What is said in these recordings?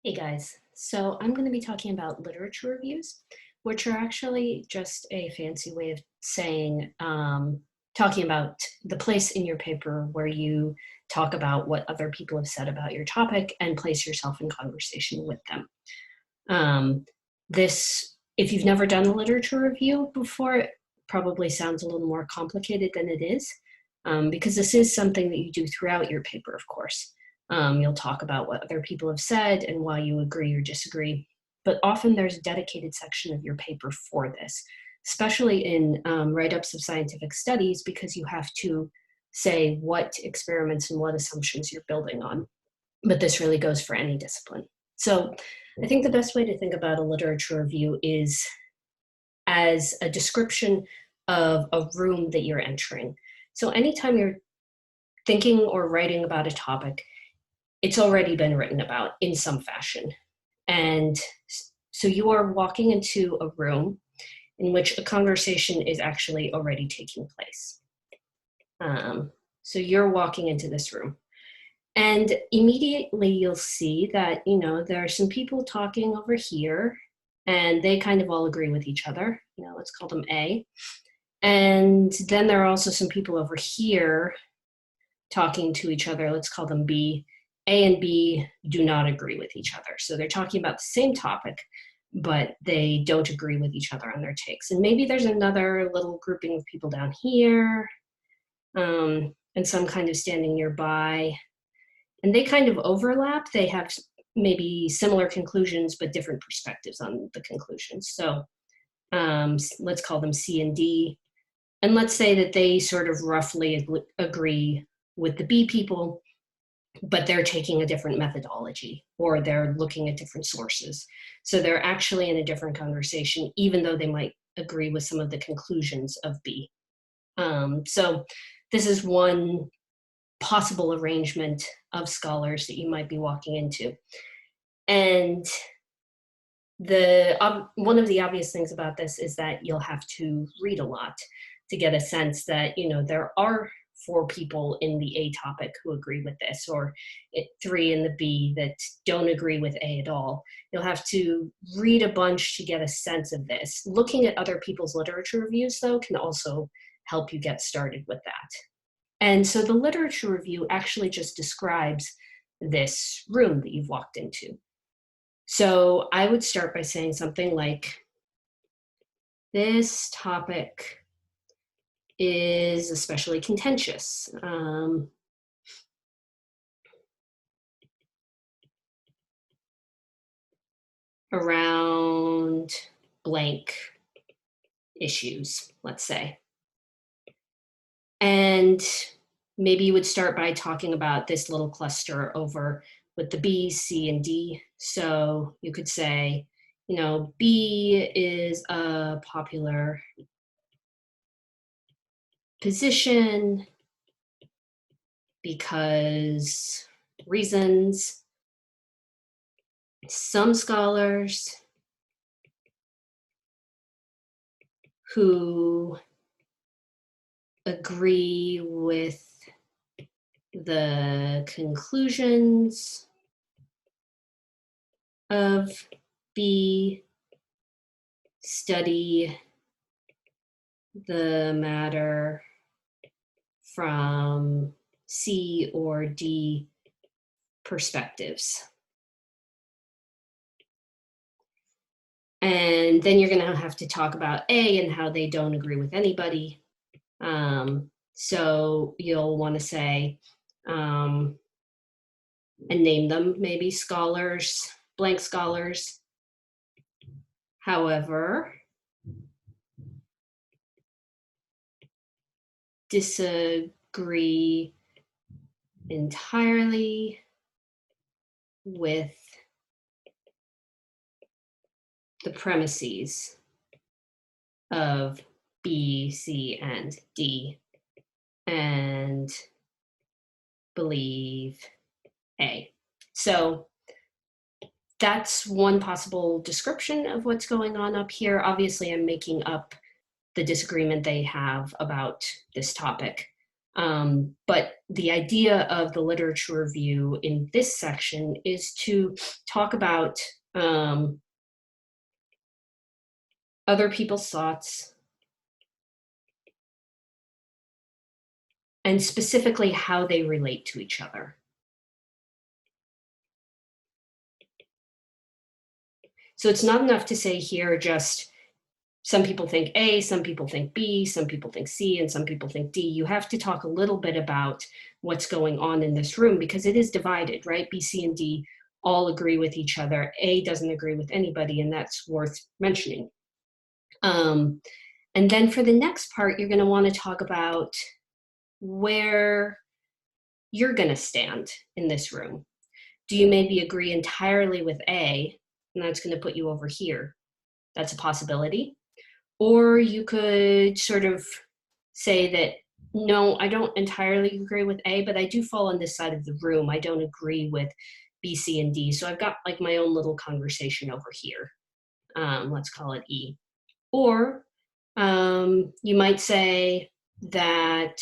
Hey guys, so I'm going to be talking about literature reviews, which are actually just a fancy way of saying, talking about the place in your paper where you talk about what other people have said about your topic and place yourself in conversation with them. Um, if you've never done a literature review before, it probably sounds a little more complicated than it is, because this is something that you do throughout your paper, of course. You'll talk about what other people have said and why you agree or disagree, but often there's a dedicated section of your paper for this, especially in write-ups of scientific studies, because you have to say what experiments and what assumptions you're building on. But this really goes for any discipline. So I think the best way to think about a literature review is as a description of a room that you're entering. So anytime you're thinking or writing about a topic, it's already been written about in some fashion. And so you are walking into a room in which a conversation is actually already taking place. So you're walking into this room. And immediately you'll see that, there are some people talking over here and they kind of all agree with each other. Let's call them A. And then there are also some people over here talking to each other. Let's call them B. A and B do not agree with each other. So they're talking about the same topic, but they don't agree with each other on their takes. And maybe there's another little grouping of people down here, and some kind of standing nearby. And they kind of overlap. They have maybe similar conclusions, but different perspectives on the conclusions. So let's call them C and D. And let's say that they sort of roughly agree with the B people, but they're taking a different methodology or they're looking at different sources. So they're actually in a different conversation, even though they might agree with some of the conclusions of B. So this is one possible arrangement of scholars that you might be walking into. And one of the obvious things about this is that you'll have to read a lot to get a sense that, there are four people in the A topic who agree with this, or three in the B that don't agree with A at all. You'll have to read a bunch to get a sense of this. Looking at other people's literature reviews, though, can also help you get started with that. And so the literature review actually just describes this room that you've walked into. So I would start by saying something like, this topic is especially contentious. Around blank issues, let's say. And maybe you would start by talking about this little cluster over with the B, C, and D. So you could say, B is a popular position because reasons. Some scholars who agree with the conclusions of B study the matter from C or D perspectives. And then you're going to have to talk about A and how they don't agree with anybody. So you'll want to say, and name them, maybe scholars, blank scholars. However, disagree entirely with the premises of B, C, and D, and believe A. So that's one possible description of what's going on up here. Obviously, I'm making up the disagreement they have about this topic. But the idea of the literature review in this section is to talk about other people's thoughts, and specifically how they relate to each other. So it's not enough to say here just some people think A, some people think B, some people think C, and some people think D. You have to talk a little bit about what's going on in this room because it is divided, right? B, C, and D all agree with each other. A doesn't agree with anybody, and that's worth mentioning. And then for the next part, you're going to want to talk about where you're going to stand in this room. Do you maybe agree entirely with A, and that's going to put you over here? That's a possibility. Or you could sort of say that, no, I don't entirely agree with A, but I do fall on this side of the room. I don't agree with B, C, and D. So I've got like my own little conversation over here. Let's call it E. Or you might say that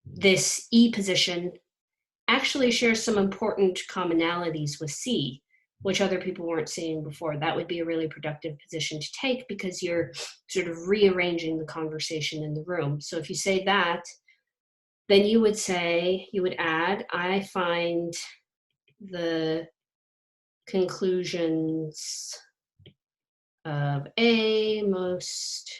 this E position actually shares some important commonalities with C, which other people weren't seeing before. That would be a really productive position to take because you're sort of rearranging the conversation in the room. So if you say that, then you would add, I find the conclusions of A most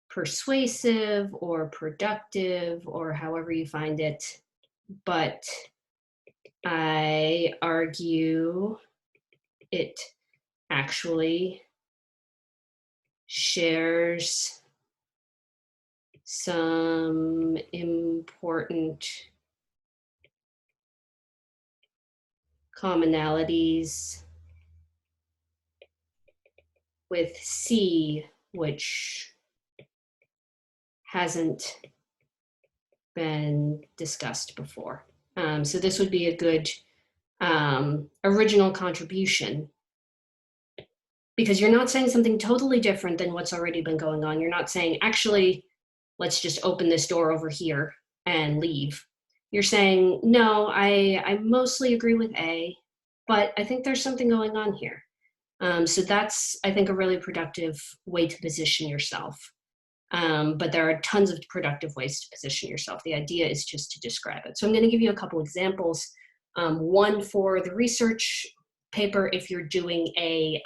persuasive or productive, or however you find it, but I argue it actually shares some important commonalities with C, which hasn't been discussed before. So this would be a good original contribution because you're not saying something totally different than what's already been going on. You're not saying, actually, let's just open this door over here and leave. You're saying, no, I mostly agree with A, but I think there's something going on here. So that's, I think, a really productive way to position yourself. But there are tons of productive ways to position yourself. The idea is just to describe it. So I'm going to give you a couple examples. One for the research paper if you're doing a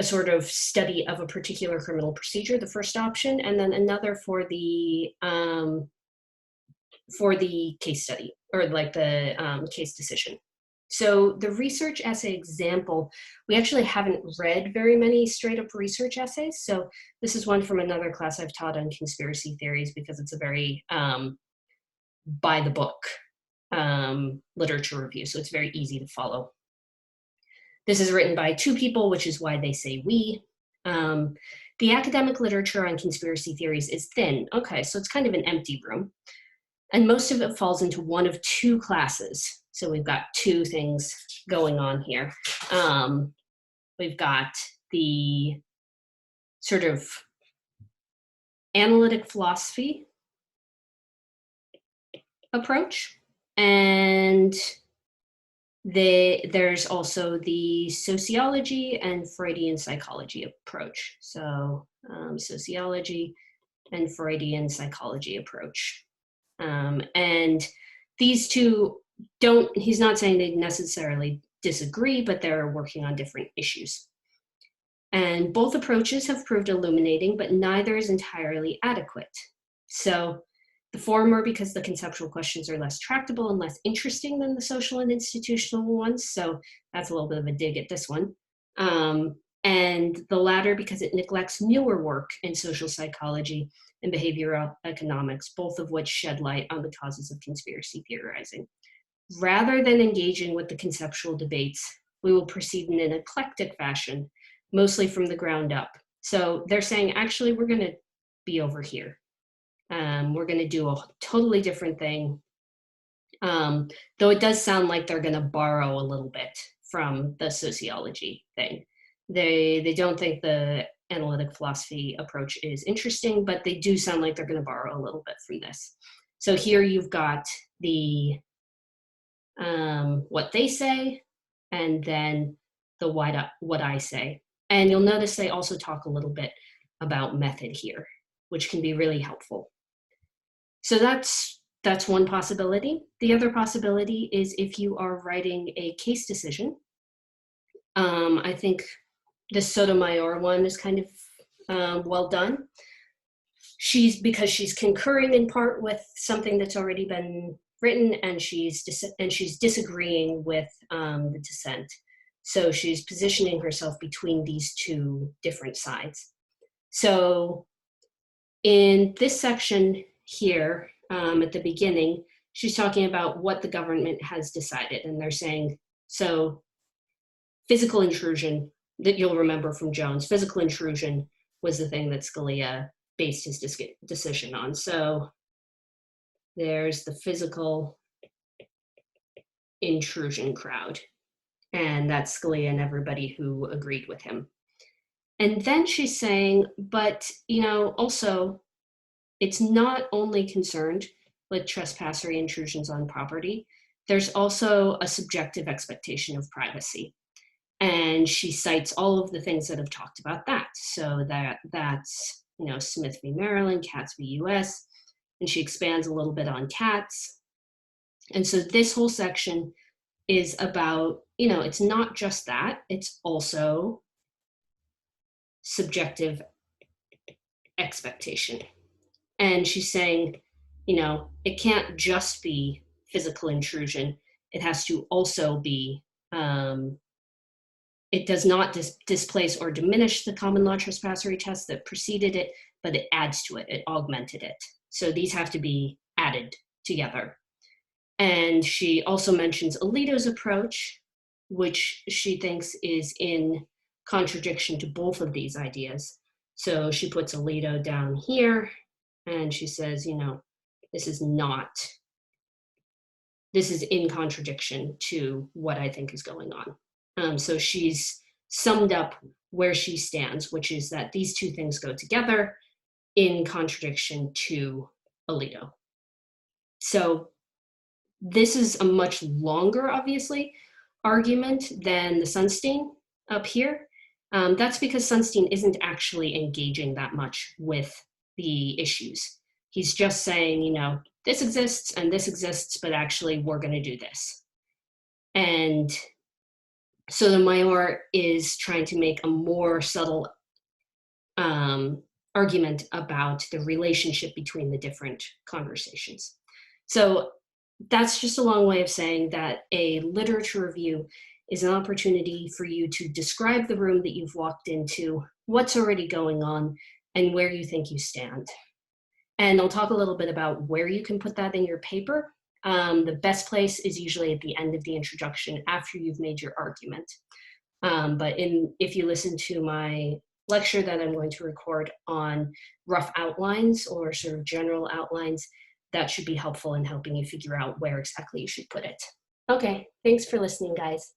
sort of study of a particular criminal procedure, the first option, and then another for the case study or like the case decision. So the research essay example, we actually haven't read very many straight up research essays. So this is one from another class I've taught on conspiracy theories because it's a very by the book literature review. So it's very easy to follow. This is written by two people, which is why they say we. The academic literature on conspiracy theories is thin. Okay, so it's kind of an empty room. And most of it falls into one of two classes. So we've got two things going on here. We've got the sort of analytic philosophy approach, and there's also the sociology and Freudian psychology approach. So sociology and Freudian psychology approach. And these two he's not saying they necessarily disagree, but they're working on different issues. And both approaches have proved illuminating, but neither is entirely adequate. So the former, because the conceptual questions are less tractable and less interesting than the social and institutional ones. So that's a little bit of a dig at this one. And the latter, because it neglects newer work in social psychology and behavioral economics, both of which shed light on the causes of conspiracy theorizing. Rather than engaging with the conceptual debates, we will proceed in an eclectic fashion, mostly from the ground up. So they're saying, actually, we're going to be over here. We're going to do a totally different thing. Though it does sound like they're going to borrow a little bit from the sociology thing. They don't think the analytic philosophy approach is interesting, but they do sound like they're going to borrow a little bit from this. So here you've got the what they say, and then the what I say. And you'll notice they also talk a little bit about method here, which can be really helpful. So that's one possibility. The other possibility is if you are writing a case decision. I think the Sotomayor one is kind of well done. Because she's concurring in part with something that's already been written, and she's disagreeing with the dissent. So she's positioning herself between these two different sides. So in this section here, at the beginning, she's talking about what the government has decided, and they're saying, so physical intrusion, that you'll remember from Jones, physical intrusion was the thing that Scalia based his decision on. So there's the physical intrusion crowd, and that's Scalia and everybody who agreed with him. And then she's saying, but, also, it's not only concerned with trespassory intrusions on property, there's also a subjective expectation of privacy. And she cites all of the things that have talked about that. So that's, Smith v. Maryland, Katz v. US, and she expands a little bit on Katz. And so this whole section is about, it's not just that, it's also subjective expectation. And she's saying, it can't just be physical intrusion. It has to also be, it does not displace or diminish the common law trespassory test that preceded it, but it adds to it, it augmented it. So these have to be added together. And she also mentions Alito's approach, which she thinks is in contradiction to both of these ideas. So she puts Alito down here, and she says, this is in contradiction to what I think is going on. So she's summed up where she stands, which is that these two things go together in contradiction to Alito. So this is a much longer, obviously, argument than the Sunstein up here. That's because Sunstein isn't actually engaging that much with the issues. He's just saying, this exists and this exists, but actually we're going to do this. And Sotomayor is trying to make a more subtle argument about the relationship between the different conversations. So that's just a long way of saying that a literature review is an opportunity for you to describe the room that you've walked into, what's already going on, and where you think you stand. And I'll talk a little bit about where you can put that in your paper. The best place is usually at the end of the introduction after you've made your argument. But if you listen to my lecture that I'm going to record on rough outlines or sort of general outlines, that should be helpful in helping you figure out where exactly you should put it. Okay, thanks for listening, guys.